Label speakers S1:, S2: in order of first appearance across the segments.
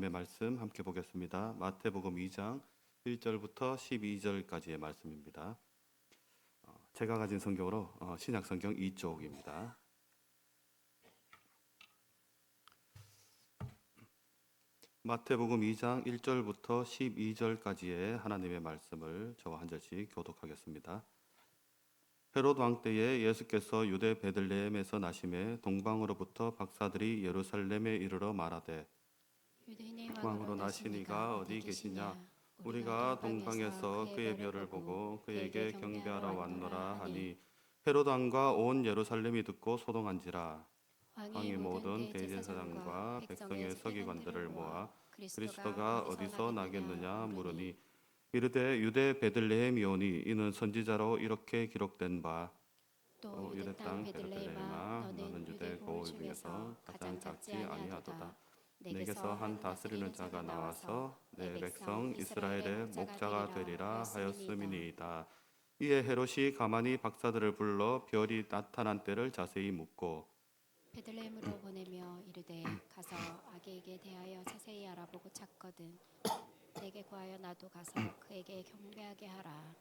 S1: 하나님의 말씀 함께 보겠습니다. 마태복음 2장 1절부터 12절까지의 말씀입니다. 제가 가진 성경으로 신약 성경 2쪽입니다. 마태복음 2장 1절부터 12절까지의 하나님의 말씀을 저와 한 절씩 교독하겠습니다. 헤롯 왕 때에 예수께서 유대 베들레헴에서 나심에 동방으로부터 박사들이 예루살렘에 이르러 말하되 왕으로 나신 이가 어디 계시냐? 우리가 동방에서 그의 별을 보고 그에게 경배하러 왔노라 하니 헤롯 왕과 온 예루살렘이 듣고 소동한지라. 왕이 모든 대제사장과 백성의 서기관들을 모아 그리스도가 어디서 나겠느냐 물으니 이르되 유대 베들레헴이오니 이는 선지자로 이렇게 기록된 바 또 유대 땅 베들레헴아 너는 유대 고을 중에서 가장 작지 아니하도다. 내게서 한 다스리는 자가 나와서 내 백성 이스라엘의 목자가 되리라 하였음이니이다. 이에 헤롯이 가만히 박사들을 불러 별이 나타난 때를 자세히 묻고
S2: 베들레헴으로 보내며 이르되 가서 아기에게 대하여 자세히 알아보고 찾거든 내게 구하여 나도 가서 그에게 경배하게 하라.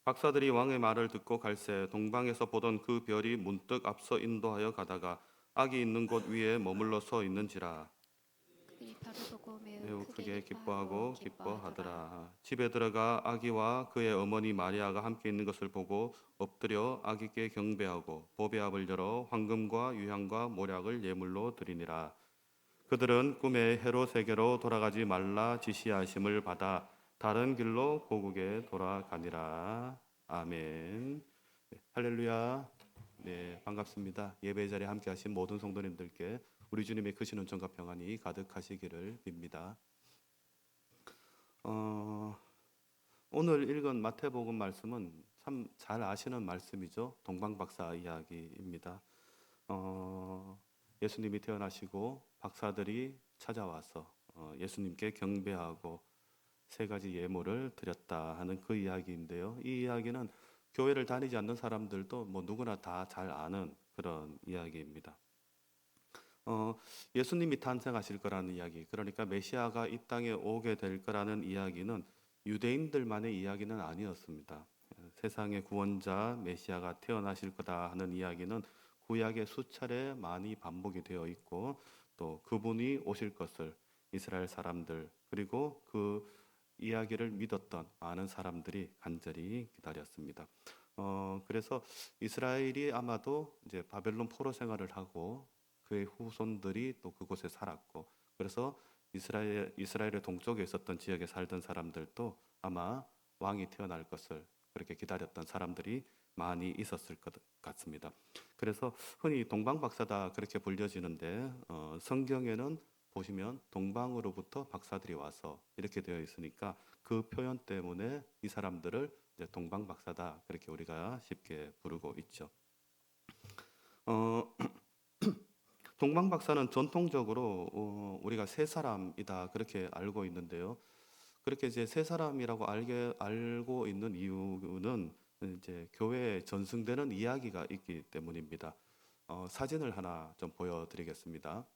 S1: 박사들이 왕의 말을 듣고 갈새 동방에서 보던 그 별이 문득 앞서 인도하여 가다가 아기 있는 곳 위에 머물러 서 있는지라.
S2: 그들이 별을 보고
S1: 매우
S2: 크게
S1: 크게
S2: 기뻐하고
S1: 기뻐하더라. 집에 들어가 아기와 그의 어머니 마리아가 함께 있는 것을 보고 엎드려 아기께 경배하고 보배압을 열어 황금과 유향과 모략을 예물로 드리니라. 그들은 꿈에 헤롯에게로 돌아가지 말라 지시하심을 받아 다른 길로 고국에 돌아가니라. 아멘. 네, 할렐루야. 네, 반갑습니다. 예배 자리에 함께 하신 모든 성도님들께 우리 주님의 크신 은총과 평안이 가득하시기를 빕니다. 오늘 읽은 마태복음 말씀은 참 잘 아시는 말씀이죠. 동방박사 이야기입니다. 예수님이 태어나시고 박사들이 찾아와서 예수님께 경배하고 세 가지 예물을 드렸다 하는 그 이야기인데요. 이 이야기는 교회를 다니지 않는 사람들도 뭐 누구나 다 잘 아는 그런 이야기입니다. 예수님이 탄생하실 거라는 이야기, 그러니까 메시아가 이 땅에 오게 될 거라는 이야기는 유대인들만의 이야기는 아니었습니다. 세상의 구원자 메시아가 태어나실 거다 하는 이야기는 구약에 수차례 많이 반복이 되어 있고 또 그분이 오실 것을 이스라엘 사람들 그리고 그 이야기를 믿었던 많은 사람들이 간절히 기다렸습니다. 그래서 이스라엘이 아마도 이제 바벨론 포로 생활을 하고 그의 후손들이 또 그곳에 살았고 그래서 이스라엘의 동쪽에 있었던 지역에 살던 사람들도 아마 왕이 태어날 것을 그렇게 기다렸던 사람들이 많이 있었을 것 같습니다. 그래서 흔히 동방박사다 그렇게 불려지는데 성경에는 보시면 동방으로부터 박사들이 와서 이렇게 되어 있으니까 그 표현 때문에 이 사람들을 이제 동방박사다 그렇게 우리가 쉽게 부르고 있죠. 동방박사는 전통적으로 우리가 세 사람이다 그렇게 알고 있는데요. 그렇게 이제 세 사람이라고 알고 있는 이유는 이제 교회에 전승되는 이야기가 있기 때문입니다. 사진을 하나 좀 보여드리겠습니다.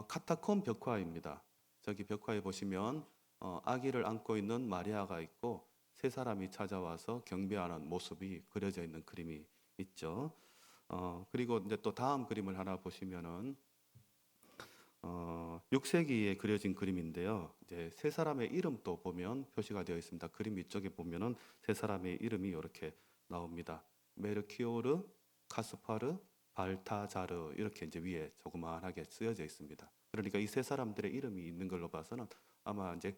S1: 카타콤 벽화입니다. 저기 벽화에 보시면 아기를 안고 있는 마리아가 있고 세 사람이 찾아와서 경배하는 모습이 그려져 있는 그림이 있죠. 그리고 이제 또 다음 그림을 하나 보시면은 6세기에 그려진 그림인데요. 이제 세 사람의 이름도 보면 표시가 되어 있습니다. 그림 위쪽에 보면은 세 사람의 이름이 이렇게 나옵니다. 메르키오르, 카스파르, 발타자르 이렇게 이제 위에 조그만하게 쓰여져 있습니다. 그러니까 이 세 사람들의 이름이 있는 걸로 봐서는 아마 이제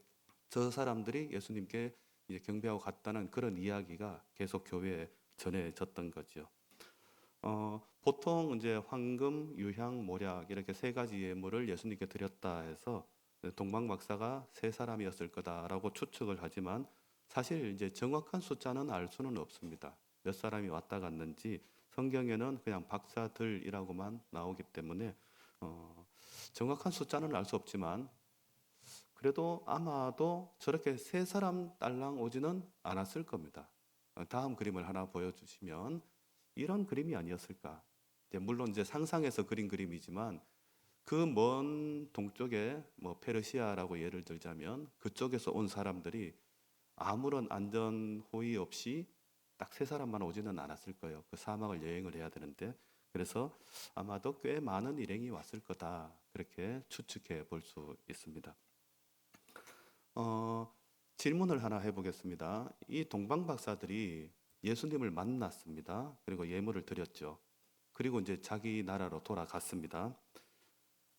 S1: 저 사람들이 예수님께 이제 경배하고 갔다는 그런 이야기가 계속 교회에 전해졌던 거죠. 보통 이제 황금, 유향, 모략 이렇게 세 가지 예물을 예수님께 드렸다 해서 동방박사가 세 사람이었을 거다라고 추측을 하지만 사실 이제 정확한 숫자는 알 수는 없습니다. 몇 사람이 왔다 갔는지 성경에는 그냥 박사들이라고만 나오기 때문에 정확한 숫자는 알 수 없지만 그래도 아마도 저렇게 세 사람 딸랑 오지는 않았을 겁니다. 다음 그림을 하나 보여주시면 이런 그림이 아니었을까. 물론 이제 상상해서 그린 그림이지만 그 먼 동쪽에 뭐 페르시아라고 예를 들자면 그쪽에서 온 사람들이 아무런 안전 호의 없이 딱 세 사람만 오지는 않았을 거예요. 그 사막을 여행을 해야 되는데 그래서 아마도 꽤 많은 일행이 왔을 거다 그렇게 추측해 볼 수 있습니다. 어, 질문을 하나 해보겠습니다. 이 동방 박사들이 예수님을 만났습니다. 그리고 예물을 드렸죠. 그리고 이제 자기 나라로 돌아갔습니다.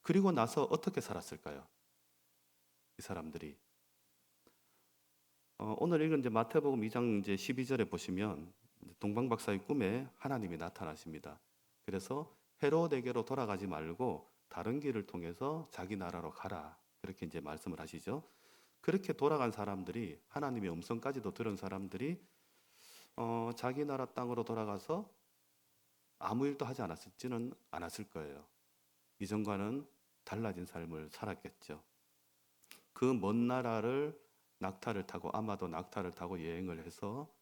S1: 그리고 나서 어떻게 살았을까요? 이 사람들이. 오늘 읽은 이제 마태복음 2장 이제 12절에 보시면 동방 박사의 꿈에 하나님이 나타나십니다. 그래서 헤롯에게로 돌아가지 말고 다른 길을 통해서 자기 나라로 가라. 그렇게 이제 말씀을 하시죠. 그렇게 돌아간 사람들이 하나님의 음성까지도 들은 사람들이 자기 나라 땅으로 돌아가서 아무 일도 하지 않았을지는 않았을 거예요. 이전과는 달라진 삶을 살았겠죠. 그 먼 나라를 낙타를 타고 아마도 낙타를 타고 여행을 해서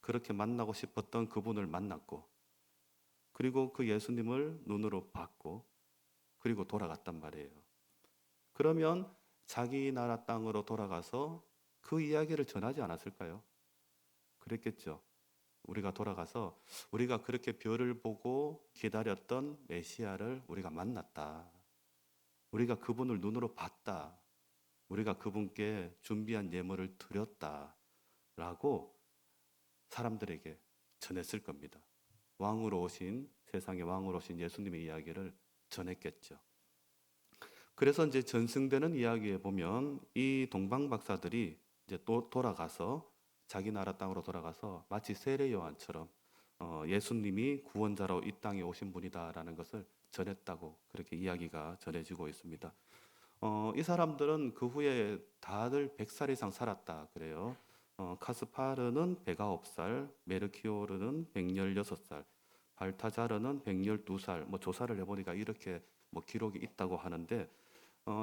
S1: 그렇게 만나고 싶었던 그분을 만났고 그리고 그 예수님을 눈으로 봤고 그리고 돌아갔단 말이에요. 그러면 자기 나라 땅으로 돌아가서 그 이야기를 전하지 않았을까요? 그랬겠죠. 우리가 돌아가서 우리가 그렇게 별을 보고 기다렸던 메시아를 우리가 만났다. 우리가 그분을 눈으로 봤다. 우리가 그분께 준비한 예물을 드렸다. 라고 사람들에게 전했을 겁니다. 왕으로 오신, 세상의 왕으로 오신 예수님의 이야기를 전했겠죠. 그래서 이제 전승되는 이야기에 보면 이 동방 박사들이 이제 또 돌아가서 자기 나라 땅으로 돌아가서 마치 세례 요한처럼 예수님이 구원자로 이 땅에 오신 분이다라는 것을 전했다고 그렇게 이야기가 전해지고 있습니다. 이 사람들은 그 후에 다들 100살 이상 살았다 그래요. 카스파르는 109살, 메르키오르는 116살, 발타자르는 112살. 뭐 조사를 해보니까 이렇게 뭐 기록이 있다고 하는데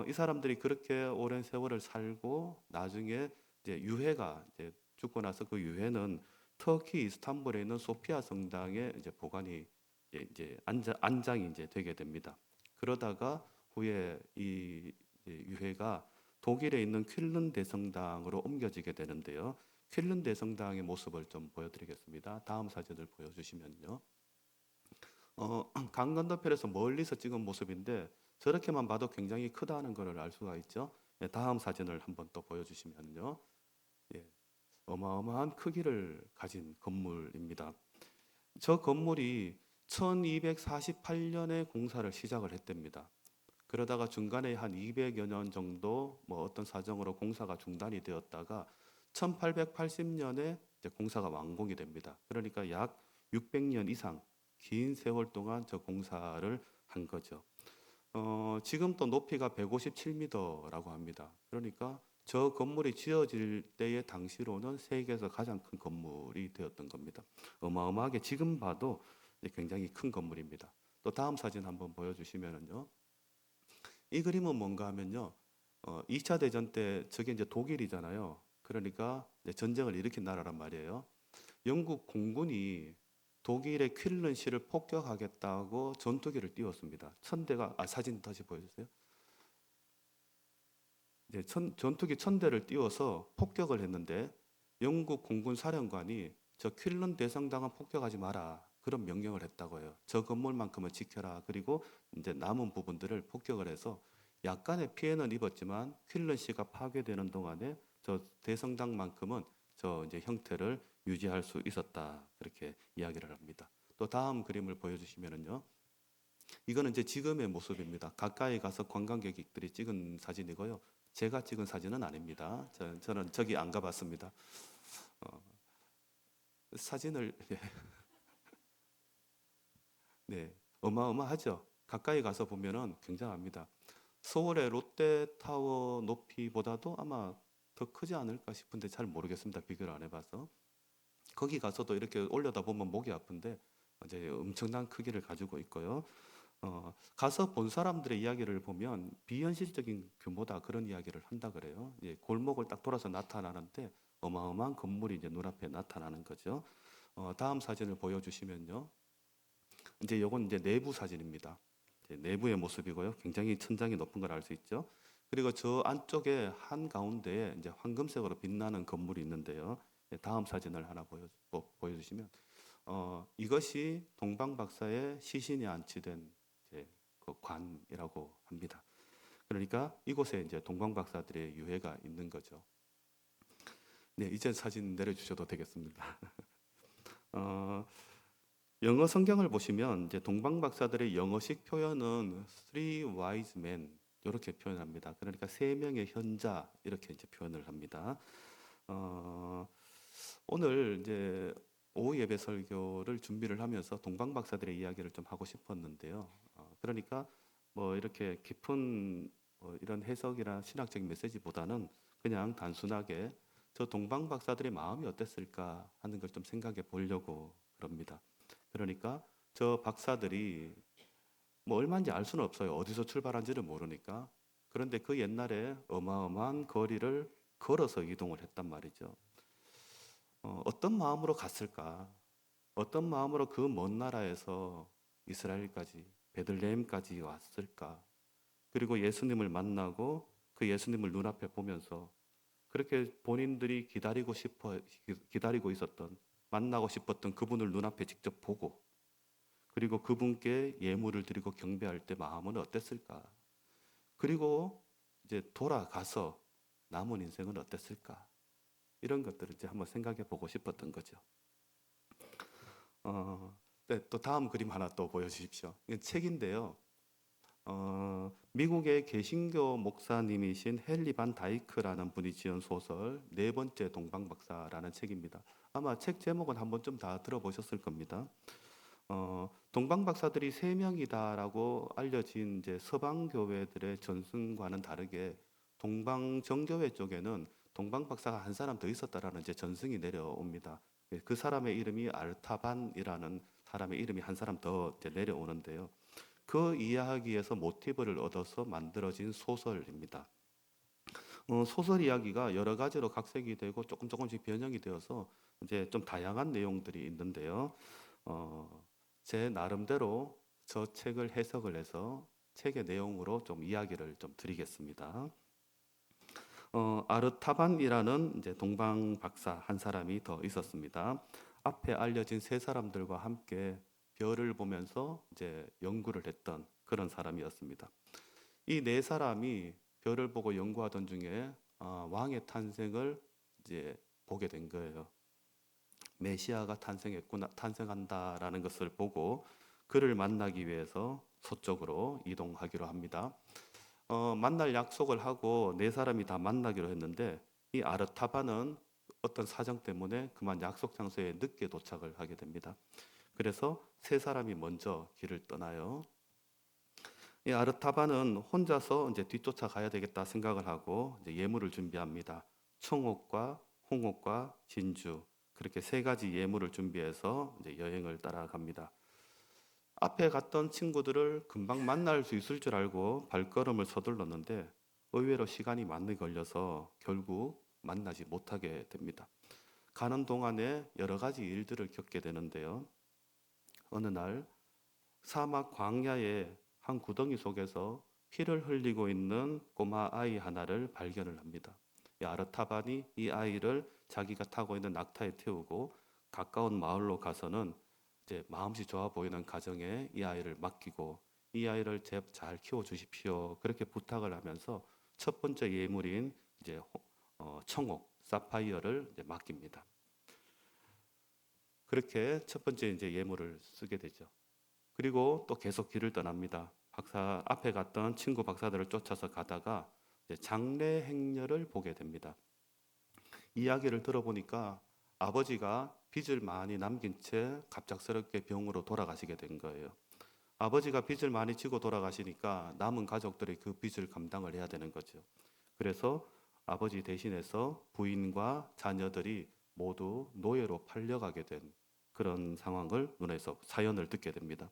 S1: 이 사람들이 그렇게 오랜 세월을 살고 나중에 이제 유해가 이제 죽고 나서 그 유해는 터키 이스탄불에 있는 소피아 성당에 이제 보관이 이제 안장이 이제 되게 됩니다. 그러다가 후에 이 유해가 독일에 있는 퀼른 대성당으로 옮겨지게 되는데요. 퀼른 대성당의 모습을 좀 보여드리겠습니다. 다음 사진을 보여주시면요. 강 건너편에서 멀리서 찍은 모습인데 저렇게만 봐도 굉장히 크다는 것을 알 수가 있죠. 예, 다음 사진을 한번 또 보여주시면요. 예, 어마어마한 크기를 가진 건물입니다. 저 건물이 1248년에 공사를 시작을 했답니다. 그러다가 중간에 한 200여 년 정도 뭐 어떤 사정으로 공사가 중단이 되었다가 1880년에 공사가 완공이 됩니다. 그러니까 약 600년 이상 긴 세월 동안 저 공사를 한 거죠. 지금 또 높이가 157m라고 합니다. 그러니까 저 건물이 지어질 때의 당시로는 세계에서 가장 큰 건물이 되었던 겁니다. 어마어마하게 지금 봐도 굉장히 큰 건물입니다. 또 다음 사진 한번 보여주시면은요. 이 그림은 뭔가 하면요. 2차 대전 때 저게 이제 독일이잖아요. 그러니까 이제 전쟁을 일으킨 나라란 말이에요. 영국 공군이 독일의 퀼른시를 폭격하겠다고 전투기를 띄웠습니다. 천대가 사진 다시 보여주세요. 네, 전투기 1000대를 띄워서 폭격을 했는데 영국 공군 사령관이 저 퀼른 대성당은 폭격하지 마라 그런 명령을 했다고 해요. 저 건물만큼은 지켜라. 그리고 이제 남은 부분들을 폭격을 해서 약간의 피해는 입었지만 퀼른시가 파괴되는 동안에 저 대성당만큼은 저 이제 형태를 유지할 수 있었다. 그렇게 이야기를 합니다. 또 다음 그림을 보여주시면은요. 이거는 이제 지금의 모습입니다. 가까이 가서 관광객들이 찍은 사진이고요. 제가 찍은 사진은 아닙니다. 저는 저기 안 가봤습니다. 어, 사진을 네, 어마어마하죠. 가까이 가서 보면은 굉장합니다. 서울의 롯데타워 높이보다도 아마 더 크지 않을까 싶은데 잘 모르겠습니다. 비교를 안 해봐서. 거기 가서도 이렇게 올려다 보면 목이 아픈데 이제 엄청난 크기를 가지고 있고요. 가서 본 사람들의 이야기를 보면 비현실적인 규모다 그런 이야기를 한다 그래요. 예, 골목을 딱 돌아서 나타나는데 어마어마한 건물이 이제 눈앞에 나타나는 거죠. 다음 사진을 보여주시면요. 이제 요건 이제 내부 사진입니다. 이제 내부의 모습이고요. 굉장히 천장이 높은 걸 알 수 있죠. 그리고 저 안쪽에 한 가운데에 이제 황금색으로 빛나는 건물이 있는데요. 다음 사진을 하나 보여주시면 이것이 동방 박사의 시신이 안치된 이제 그 관이라고 합니다. 그러니까 이곳에 이제 동방 박사들의 유해가 있는 거죠. 네, 이제 사진 내려주셔도 되겠습니다. 어, 영어 성경을 보시면 이제 동방 박사들의 영어식 표현은 three wise men 이렇게 표현합니다. 그러니까 세 명의 현자 이렇게 이제 표현을 합니다. 어, 오늘 이제 오후 예배 설교를 준비를 하면서 동방 박사들의 이야기를 좀 하고 싶었는데요. 그러니까 뭐 이렇게 깊은 이런 해석이나 신학적인 메시지보다는 그냥 단순하게 저 동방 박사들의 마음이 어땠을까 하는 걸 좀 생각해 보려고 그럽니다. 그러니까 저 박사들이 뭐 얼마인지 알 수는 없어요. 어디서 출발한지를 모르니까. 그런데 그 옛날에 어마어마한 거리를 걸어서 이동을 했단 말이죠. 어떤 마음으로 갔을까? 어떤 마음으로 그 먼 나라에서 이스라엘까지, 베들레헴까지 왔을까? 그리고 예수님을 만나고 그 예수님을 눈앞에 보면서 그렇게 본인들이 기다리고 있었던, 만나고 싶었던 그분을 눈앞에 직접 보고 그리고 그분께 예물을 드리고 경배할 때 마음은 어땠을까? 그리고 이제 돌아가서 남은 인생은 어땠을까? 이런 것들을 이제 한번 생각해 보고 싶었던 거죠. 네, 또 다음 그림 하나 또 보여주십시오. 이건 책인데요. 미국의 개신교 목사님이신 헨리 반 다이크라는 분이 지은 소설 네 번째 동방박사라는 책입니다. 아마 책 제목은 한 번쯤 다 들어보셨을 겁니다. 동방박사들이 세 명이다라고 알려진 이제 서방 교회들의 전승과는 다르게 동방 정교회 쪽에는 동방박사가 한 사람 더 있었다라는 이제 전승이 내려옵니다. 그 사람의 이름이 알타반이라는 사람의 이름이 한 사람 더 이제 내려오는데요. 그 이야기에서 모티브를 얻어서 만들어진 소설입니다. 소설 이야기가 여러 가지로 각색이 되고 조금씩 변형이 되어서 이제 좀 다양한 내용들이 있는데요. 제 나름대로 저 책을 해석을 해서 책의 내용으로 좀 이야기를 좀 드리겠습니다. 아르타반이라는 이제 동방 박사 한 사람이 더 있었습니다. 앞에 알려진 세 사람들과 함께 별을 보면서 이제 연구를 했던 그런 사람이었습니다. 이 네 사람이 별을 보고 연구하던 중에 왕의 탄생을 이제 보게 된 거예요. 메시아가 탄생한다라는 것을 보고 그를 만나기 위해서 서쪽으로 이동하기로 합니다. 만날 약속을 하고 네 사람이 다 만나기로 했는데 이 아르타바는 어떤 사정 때문에 그만 약속 장소에 늦게 도착을 하게 됩니다. 그래서 세 사람이 먼저 길을 떠나요. 이 아르타바는 혼자서 이제 뒤쫓아 가야 되겠다 생각을 하고 이제 예물을 준비합니다. 청옥과 홍옥과 진주 그렇게 세 가지 예물을 준비해서 이제 여행을 따라갑니다. 앞에 갔던 친구들을 금방 만날 수 있을 줄 알고 발걸음을 서둘렀는데 의외로 시간이 많이 걸려서 결국 만나지 못하게 됩니다. 가는 동안에 여러 가지 일들을 겪게 되는데요. 어느 날 사막 광야의 한 구덩이 속에서 피를 흘리고 있는 꼬마 아이 하나를 발견을 합니다. 이 아르타반이 이 아이를 자기가 타고 있는 낙타에 태우고 가까운 마을로 가서는 이제 마음씨 좋아 보이는 가정에 이 아이를 맡기고 이 아이를 잘 키워 주십시오. 그렇게 부탁을 하면서 첫 번째 예물인 이제 청옥, 사파이어를 이제 맡깁니다. 그렇게 첫 번째 이제 예물을 쓰게 되죠. 그리고 또 계속 길을 떠납니다. 박사 앞에 갔던 친구 박사들을 쫓아서 가다가 이제 장례 행렬을 보게 됩니다. 이야기를 들어보니까 아버지가 빚을 많이 남긴 채 갑작스럽게 병으로 돌아가시게 된 거예요. 아버지가 빚을 많이 지고 돌아가시니까 남은 가족들이 그 빚을 감당을 해야 되는 거죠. 그래서 아버지 대신해서 부인과 자녀들이 모두 노예로 팔려가게 된 그런 상황을 눈에서 사연을 듣게 됩니다.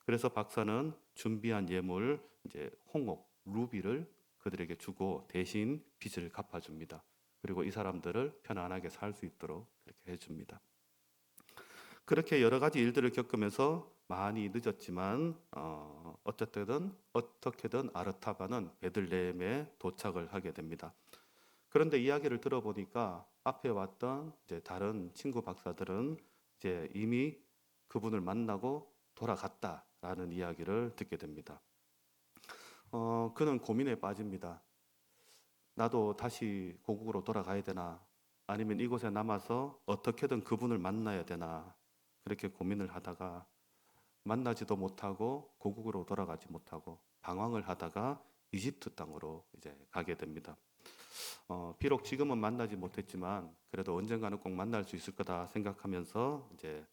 S1: 그래서 박사는 준비한 예물 이제 홍옥, 루비를 그들에게 주고 대신 빚을 갚아줍니다. 그리고 이 사람들을 편안하게 살 수 있도록 그렇게 해줍니다. 그렇게 여러 가지 일들을 겪으면서 많이 늦었지만 어떻게든 아르타바는 베들레헴에 도착을 하게 됩니다. 그런데 이야기를 들어보니까 앞에 왔던 이제 다른 친구 박사들은 이제 이미 그분을 만나고 돌아갔다라는 이야기를 듣게 됩니다. 그는 고민에 빠집니다. 나도 다시 고국으로 돌아가야 되나? 아니면 이곳에 남아서 어떻게든 그분을 만나야 되나? 그렇게 고민을 하다가 만나지도 못하고 고국으로 돌아가지 못하고 방황을 하다가 이집트 땅으로 이제 가게 됩니다. 비록 지금은 만나지 못했지만 그래도 언젠가는 꼭 만날 수 있을 거다 생각하면서 이제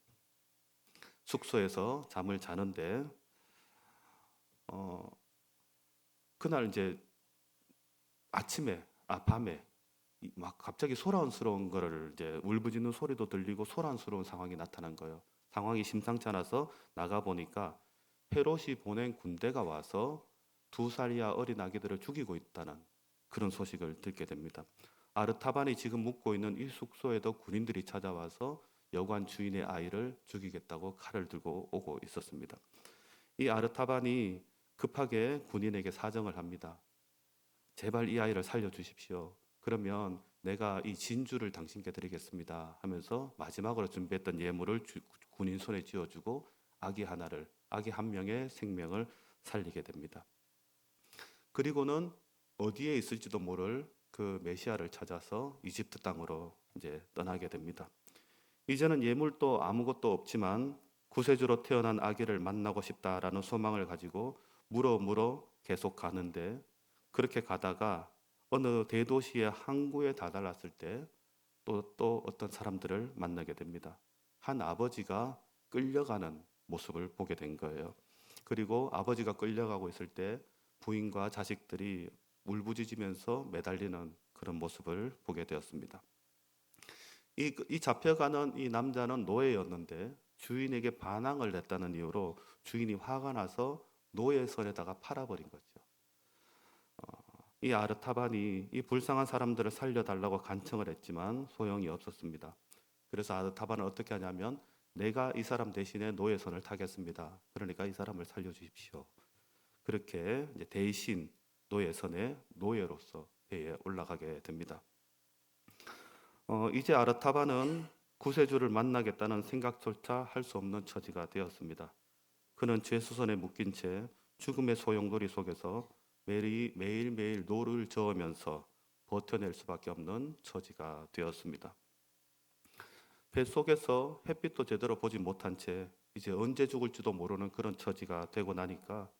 S1: 숙소에서 잠을 자는데 어, 그날 이제 밤에 막 갑자기 소란스러운 거를 이제 울부짖는 소리도 들리고 소란스러운 상황이 나타난 거예요. 상황이 심상치 않아서 나가 보니까 헤롯이 보낸 군대가 와서 2살이야 어린 아기들을 죽이고 있다는 그런 소식을 듣게 됩니다. 아르타반이 지금 묵고 있는 이 숙소에도 군인들이 찾아와서 여관 주인의 아이를 죽이겠다고 칼을 들고 오고 있었습니다. 이 아르타반이 급하게 군인에게 사정을 합니다. 제발 이 아이를 살려주십시오. 그러면 내가 이 진주를 당신께 드리겠습니다 하면서 마지막으로 준비했던 예물을 군인 손에 쥐어주고 아기 한 명의 생명을 살리게 됩니다. 그리고는 어디에 있을지도 모를 그 메시아를 찾아서 이집트 땅으로 이제 떠나게 됩니다. 이제는 예물도 아무것도 없지만 구세주로 태어난 아기를 만나고 싶다라는 소망을 가지고 물어 계속 가는데 그렇게 가다가 어느 대도시의 항구에 다다랐을 때 또 어떤 사람들을 만나게 됩니다. 한 아버지가 끌려가는 모습을 보게 된 거예요. 그리고 아버지가 끌려가고 있을 때 부인과 자식들이 울부짖으면서 매달리는 그런 모습을 보게 되었습니다. 이 잡혀가는 이 남자는 노예였는데 주인에게 반항을 했다는 이유로 주인이 화가 나서 노예선에다가 팔아버린 거죠. 이 아르타반이 이 불쌍한 사람들을 살려달라고 간청을 했지만 소용이 없었습니다. 그래서 아르타반은 어떻게 하냐면 내가 이 사람 대신에 노예선을 타겠습니다. 그러니까 이 사람을 살려주십시오. 그렇게 이제 대신 노예선에 노예로서 배에 올라가게 됩니다. 이제 아르타바는 구세주를 만나겠다는 생각조차 할 수 없는 처지가 되었습니다. 그는 죄수선에 묶인 채 죽음의 소용돌이 속에서 매일매일 노를 저으면서 버텨낼 수밖에 없는 처지가 되었습니다. 뱃속에서 햇빛도 제대로 보지 못한 채 이제 언제 죽을지도 모르는 그런 처지가 되고 나니까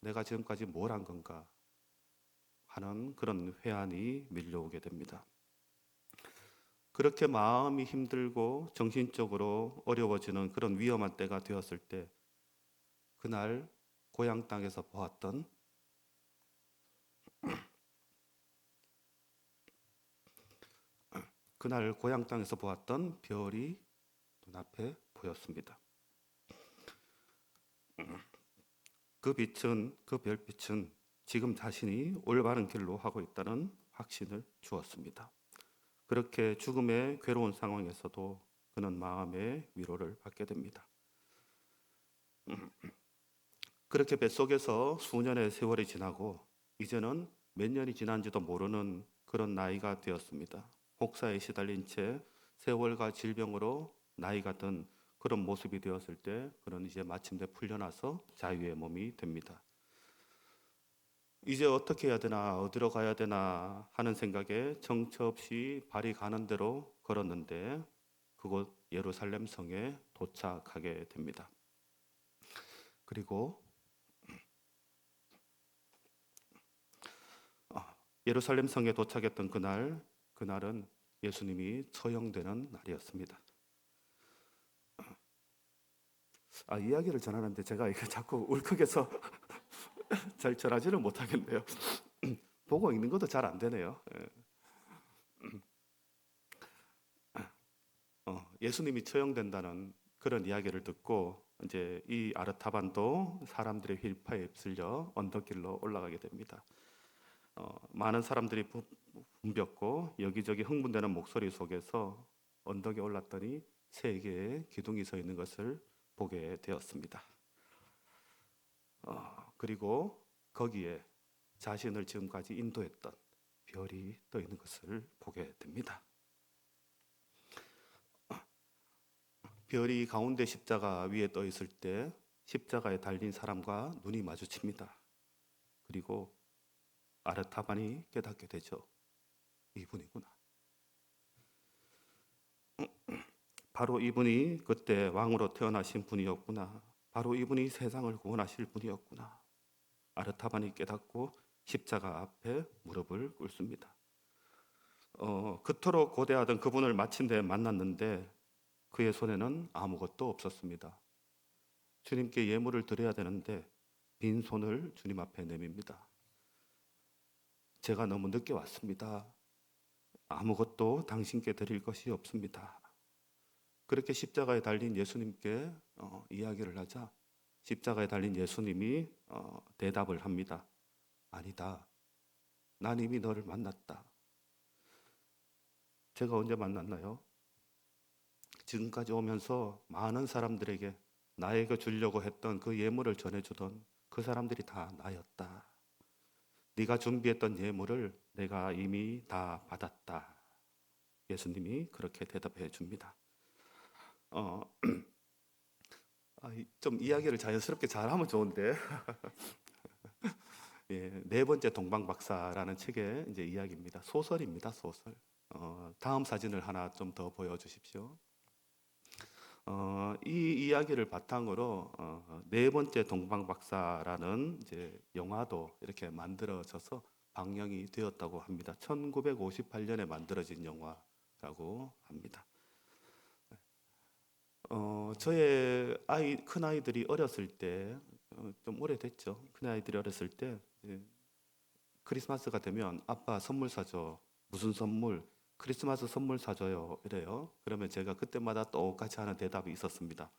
S1: 내가 지금까지 뭘 한 건가 하는 그런 회한이 밀려오게 됩니다. 그렇게 마음이 힘들고 정신적으로 어려워지는 그런 위험한 때가 되었을 때 그날 고향 땅에서 보았던 별이 눈앞에 보였습니다. 그 별빛은 지금 자신이 올바른 길로 하고 있다는 확신을 주었습니다. 그렇게 죽음의 괴로운 상황에서도 그는 마음의 위로를 받게 됩니다. 그렇게 뱃속에서 수년의 세월이 지나고 이제는 몇 년이 지난지도 모르는 그런 나이가 되었습니다. 혹사에 시달린 채 세월과 질병으로 나이가 든 그런 모습이 되었을 때 그는 이제 마침내 풀려나서 자유의 몸이 됩니다. 이제 어떻게 해야 되나, 어디로 가야 되나 하는 생각에 정처 없이 발이 가는 대로 걸었는데 그곳 예루살렘 성에 도착하게 됩니다. 그리고 예루살렘 성에 도착했던 그날은 예수님이 처형되는 날이었습니다. 이야기를 전하는데 제가 이거 자꾸 울컥해서 잘 전하지는 못하겠네요. 보고 읽는 것도 잘 안 되네요. 예수님이 처형된다는 그런 이야기를 듣고 이제 이 아르타반도 사람들의 휠파에 휩쓸려 언덕길로 올라가게 됩니다. 많은 사람들이 붐볐고 여기저기 흥분되는 목소리 속에서 언덕에 올랐더니 세 개의 기둥이 서 있는 것을 보게 되었습니다. 그리고 거기에 자신을 지금까지 인도했던 별이 떠 있는 것을 보게 됩니다. 별이 가운데 십자가 위에 떠 있을 때 십자가에 달린 사람과 눈이 마주칩니다. 그리고 아르타반이 깨닫게 되죠. 이분이구나. 바로 이분이 그때 왕으로 태어나신 분이었구나. 바로 이분이 세상을 구원하실 분이었구나. 아르타반이 깨닫고 십자가 앞에 무릎을 꿇습니다. 그토록 고대하던 그분을 마침내 만났는데 그의 손에는 아무것도 없었습니다. 주님께 예물을 드려야 되는데 빈손을 주님 앞에 내밉니다. 제가 너무 늦게 왔습니다. 아무것도 당신께 드릴 것이 없습니다. 그렇게 십자가에 달린 예수님께 이야기를 하자 십자가에 달린 예수님이 대답을 합니다. 아니다. 난 이미 너를 만났다. 제가 언제 만났나요? 지금까지 오면서 많은 사람들에게 나에게 주려고 했던 그 예물을 전해주던 그 사람들이 다 나였다. 네가 준비했던 예물을 내가 이미 다 받았다. 예수님이 그렇게 대답해 줍니다. 좀 이야기를 자연스럽게 잘하면 좋은데 예, 네 번째 동방박사라는 책의 이제 이야기입니다. 소설입니다. 소설. 다음 사진을 하나 좀 더 보여주십시오. 이 이야기를 바탕으로 네 번째 동방박사라는 이제 영화도 이렇게 만들어져서 방영이 되었다고 합니다. 1958년에 만들어진 영화라고 합니다. 저의 큰 아이들이 어렸을 때, 좀 오래됐죠. 큰 아이들이 어렸을 때 크리스마스가 되면 아빠 선물 사줘. 무슨 선물? 크리스마스 선물 사줘요. 이래요. 그러면 제가 그때마다 똑같이 하는 대답이 있었습니다.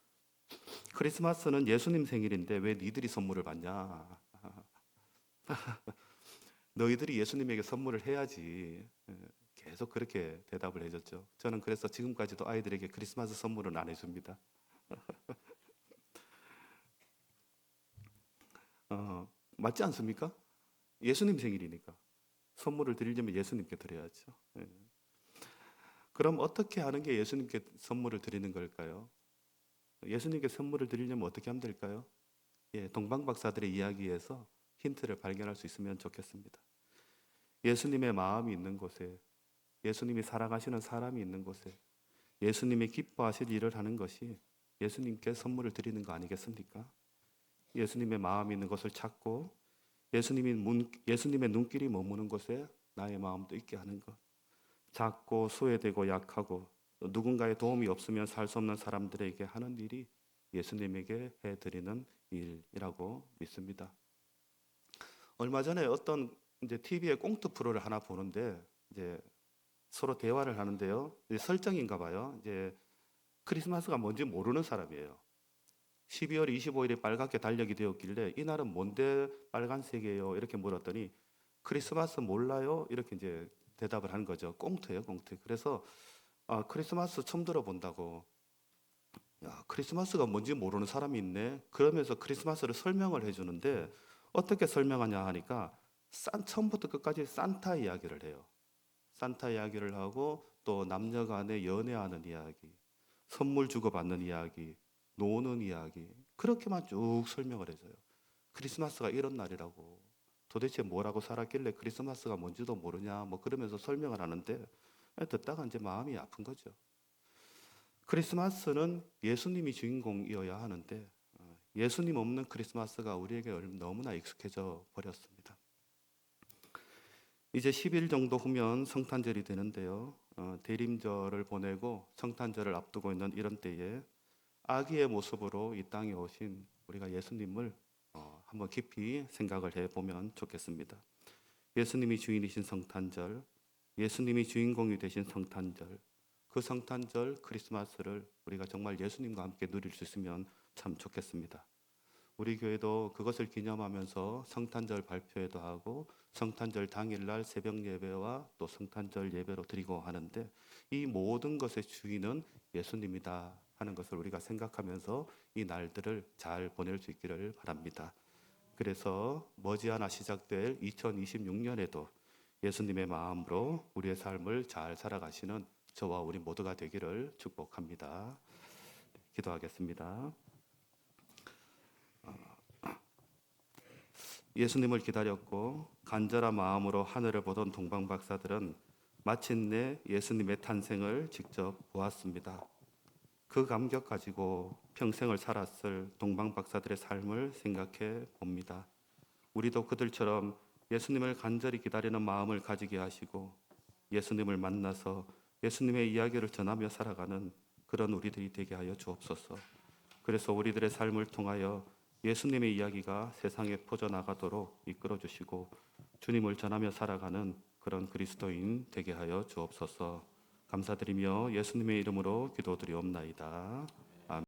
S1: 크리스마스는 예수님 생일인데 왜 니들이 선물을 받냐? 너희들이 예수님에게 선물을 해야지. 계속 그렇게 대답을 해줬죠. 저는 그래서 지금까지도 아이들에게 크리스마스 선물은 안 해줍니다. 맞지 않습니까? 예수님 생일이니까 선물을 드리려면 예수님께 드려야죠. 예. 그럼 어떻게 하는 게 예수님께 선물을 드리는 걸까요? 예수님께 선물을 드리려면 어떻게 하면 될까요? 예, 동방박사들의 이야기에서 힌트를 발견할 수 있으면 좋겠습니다. 예수님의 마음이 있는 곳에, 예수님이 사랑하시는 사람이 있는 곳에, 예수님이 기뻐하실 일을 하는 것이 예수님께 선물을 드리는 거 아니겠습니까? 예수님의 마음이 있는 것을 찾고 예수님의 눈길이 머무는 곳에 나의 마음도 있게 하는 것. 작고 소외되고 약하고 누군가의 도움이 없으면 살 수 없는 사람들에게 하는 일이 예수님에게 해드리는 일이라고 믿습니다. 얼마 전에 어떤 이제 TV의 꽁트 프로를 하나 보는데 이제 서로 대화를 하는데요. 이제 설정인가 봐요. 이제 크리스마스가 뭔지 모르는 사람이에요. 12월 25일에 빨갛게 달력이 되었길래 이날은 뭔데 빨간색이에요? 이렇게 물었더니 크리스마스 몰라요? 이렇게 이제 대답을 하는 거죠. 꽁트예요, 꽁트. 그래서 크리스마스 처음 들어본다고. 야, 크리스마스가 뭔지 모르는 사람이 있네. 그러면서 크리스마스를 설명을 해주는데 어떻게 설명하냐 하니까 처음부터 끝까지 산타 이야기를 해요. 산타 이야기를 하고 또 남녀간에 연애하는 이야기, 선물 주고받는 이야기, 노는 이야기 그렇게만 쭉 설명을 해줘요. 크리스마스가 이런 날이라고. 도대체 뭐라고 살았길래 크리스마스가 뭔지도 모르냐 뭐 그러면서 설명을 하는데 듣다가 이제 마음이 아픈 거죠. 크리스마스는 예수님이 주인공이어야 하는데 예수님 없는 크리스마스가 우리에게 너무나 익숙해져 버렸습니다. 이제 10일 정도 후면 성탄절이 되는데요. 대림절을 보내고 성탄절을 앞두고 있는 이런 때에 아기의 모습으로 이 땅에 오신 우리가 예수님을 한번 깊이 생각을 해보면 좋겠습니다. 예수님이 주인이신 성탄절, 예수님이 주인공이 되신 성탄절, 그 성탄절 크리스마스를 우리가 정말 예수님과 함께 누릴 수 있으면 참 좋겠습니다. 우리 교회도 그것을 기념하면서 성탄절 발표회도 하고 성탄절 당일날 새벽 예배와 또 성탄절 예배로 드리고 하는데, 이 모든 것의 주인은 예수님이다 하는 것을 우리가 생각하면서 이 날들을 잘 보낼 수 있기를 바랍니다. 그래서 머지않아 시작될 2026년에도 예수님의 마음으로 우리의 삶을 잘 살아가시는 저와 우리 모두가 되기를 축복합니다. 기도하겠습니다. 예수님을 기다렸고 간절한 마음으로 하늘을 보던 동방 박사들은 마침내 예수님의 탄생을 직접 보았습니다. 그 감격 가지고 평생을 살았을 동방 박사들의 삶을 생각해 봅니다. 우리도 그들처럼 예수님을 간절히 기다리는 마음을 가지게 하시고 예수님을 만나서 예수님의 이야기를 전하며 살아가는 그런 우리들이 되게 하여 주옵소서. 그래서 우리들의 삶을 통하여 예수님의 이야기가 세상에 퍼져나가도록 이끌어 주시고 주님을 전하며 살아가는 그런 그리스도인 되게 하여 주옵소서. 감사드리며 예수님의 이름으로 기도드리옵나이다. 아멘.